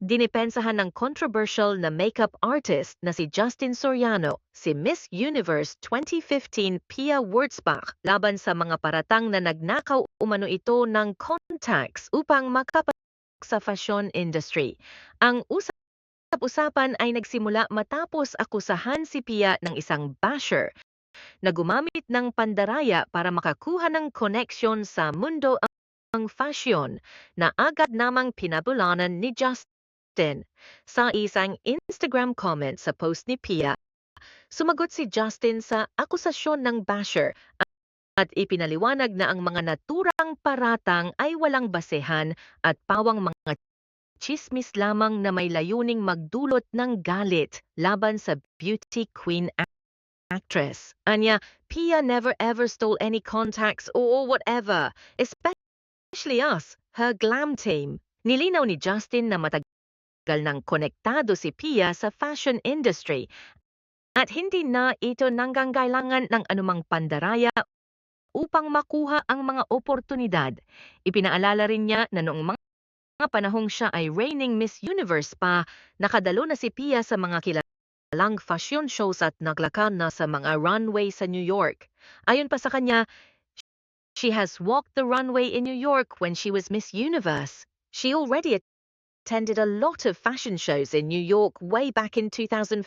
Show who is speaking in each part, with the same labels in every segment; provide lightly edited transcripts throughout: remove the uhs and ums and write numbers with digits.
Speaker 1: Dinipensahan ng controversial na makeup artist na si Justin Soriano, si Miss Universe 2015 Pia Wurtzbach laban sa mga paratang na nagnakaw umano ito ng contacts upang makapasok sa fashion industry. Ang usap-usapan ay nagsimula matapos akusahan si Pia ng isang basher na gumamit ng pandaraya para makakuha ng koneksyon sa mundo ang fashion na agad namang pinabulanan ni Justin. Sa isang Instagram comment sa post ni Pia, sumagot si Justin sa akusasyon ng basher at ipinaliwanag na ang mga naturang paratang ay walang basehan at pawang mga chismis lamang na may layuning magdulot ng galit laban sa beauty queen actress. Anya, Pia never ever stole any contacts or whatever, especially us, her glam team. Nilinaw ni Justin na matagal nang konektado si Pia sa fashion industry at hindi na ito nanggangailangan ng anumang pandaraya upang makuha ang mga oportunidad. Ipinaalala rin niya na noong mga panahong siya ay reigning Miss Universe pa, nakadalo na si Pia sa mga kilalang fashion shows at naglakad na sa mga runway sa New York. Ayon pa sa kanya, she has walked the runway in New York when she was Miss Universe. She already attended a lot of fashion shows in New York way back in 2015.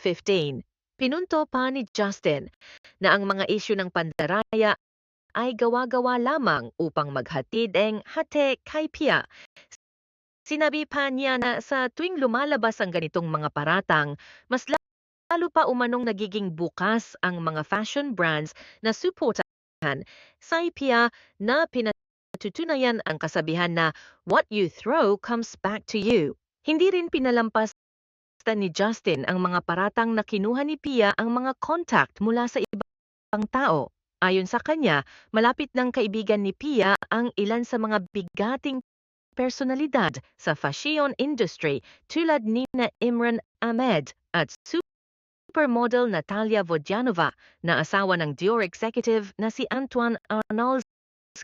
Speaker 1: Pinunto pa ni Justin na ang mga isyu ng pandaraya ay gawa-gawa lamang upang maghatid ang hate kay Pia. Sinabi pa niya na sa tuwing lumalabas ang ganitong mga paratang, mas lalo pa umanong nagiging bukas ang mga fashion brands na suportahan sa Pia na pinatutunayan ang kasabihan na what you throw comes back to you. Hindi rin pinalampas ni Justin ang mga paratang na kinuha ni Pia ang mga contact mula sa ibang tao. Ayon sa kanya, malapit ng kaibigan ni Pia ang ilan sa mga bigating personalidad sa fashion industry tulad ni Imran Ahmed at supermodel Natalia Vodyanova na asawa ng Dior executive na si Antoine Arnauld.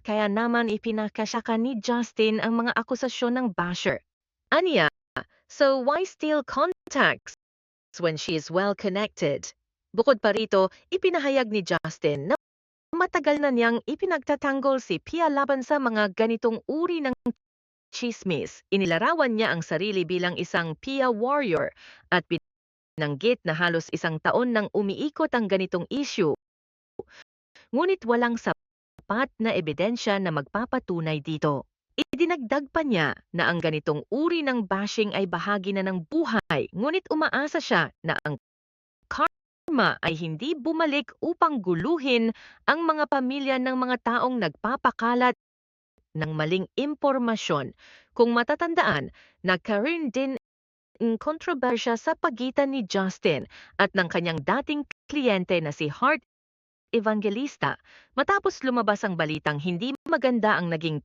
Speaker 1: Kaya naman ipinakasaka ni Justin ang mga akusasyon ng basher. Aniya, so why steal contacts when she is well connected? Bukod pa rito, ipinahayag ni Justin na matagal na niyang ipinagtatanggol si Pia laban sa mga ganitong uri ng chismis. Inilarawan niya ang sarili bilang isang Pia warrior at binanggit na halos isang taon nang umiikot ang ganitong issue. Ngunit walang sapat na ebidensya na magpapatunay dito. Idinagdag pa niya na ang ganitong uri ng bashing ay bahagi na ng buhay, ngunit umaasa siya na ang karma ay hindi bumalik upang guluhin ang mga pamilya ng mga taong nagpapakalat ng maling impormasyon. Kung matatandaan, nagkaroon din ng kontrobersya sa pagitan ni Justin at ng kanyang dating kliyente na si Hart Evangelista matapos lumabas ang balitang hindi maganda ang naging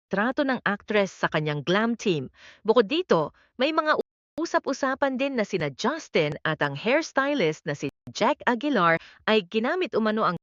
Speaker 1: trato ng actress sa kanyang glam team. Bukod dito, may mga usap-usapan din na sina Justin at ang hairstylist na si Jack Aguilar ay ginamit umano ang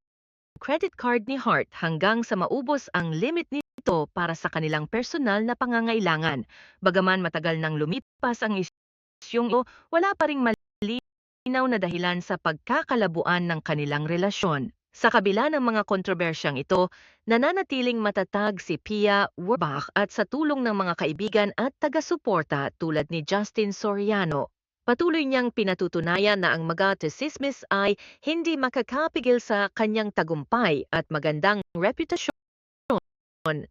Speaker 1: credit card ni Hart hanggang sa maubos ang limit nito para sa kanilang personal na pangangailangan. Bagaman matagal nang lumipas ang isyong ito, wala pa ring malinaw na dahilan sa pagkakalabuan ng kanilang relasyon. Sa kabila ng mga kontrobersyang ito, nananatiling matatag si Pia Wurtzbach at sa tulong ng mga kaibigan at taga-suporta tulad ni Justin Soriano. Patuloy niyang pinatutunayan na ang mga chismis ay hindi makakapigil sa kanyang tagumpay at magandang reputasyon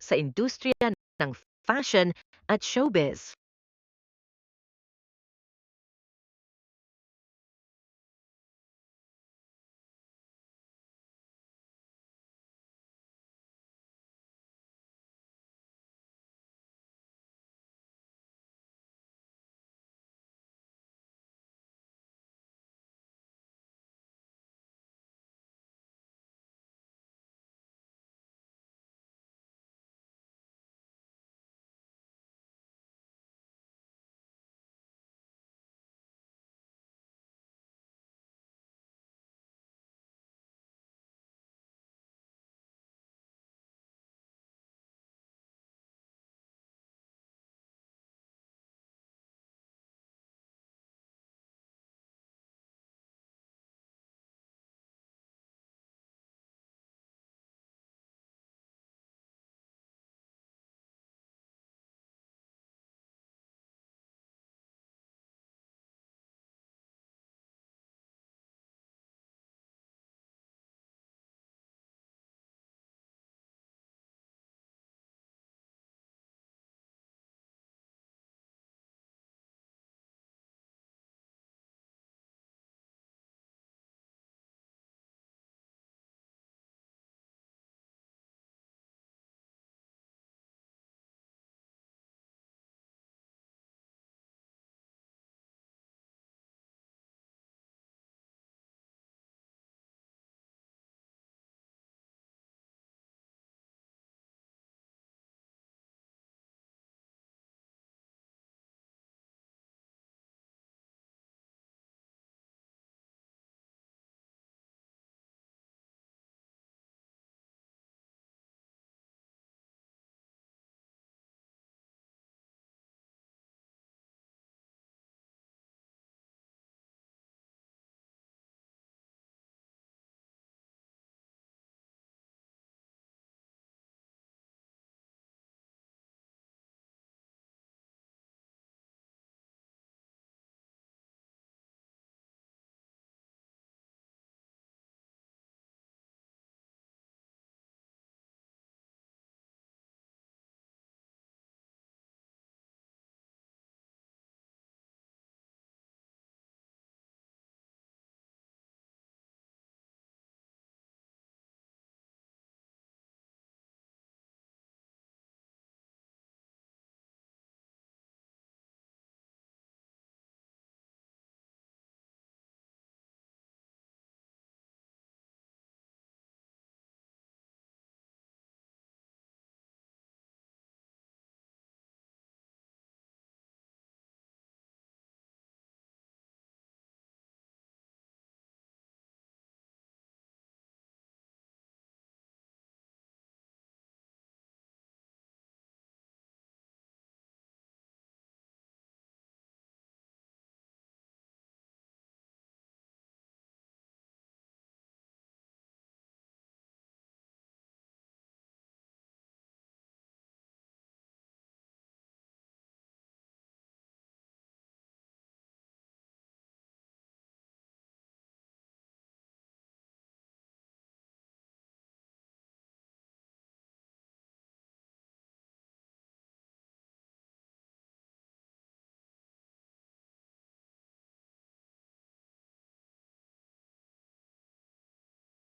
Speaker 1: sa industriya ng fashion at showbiz.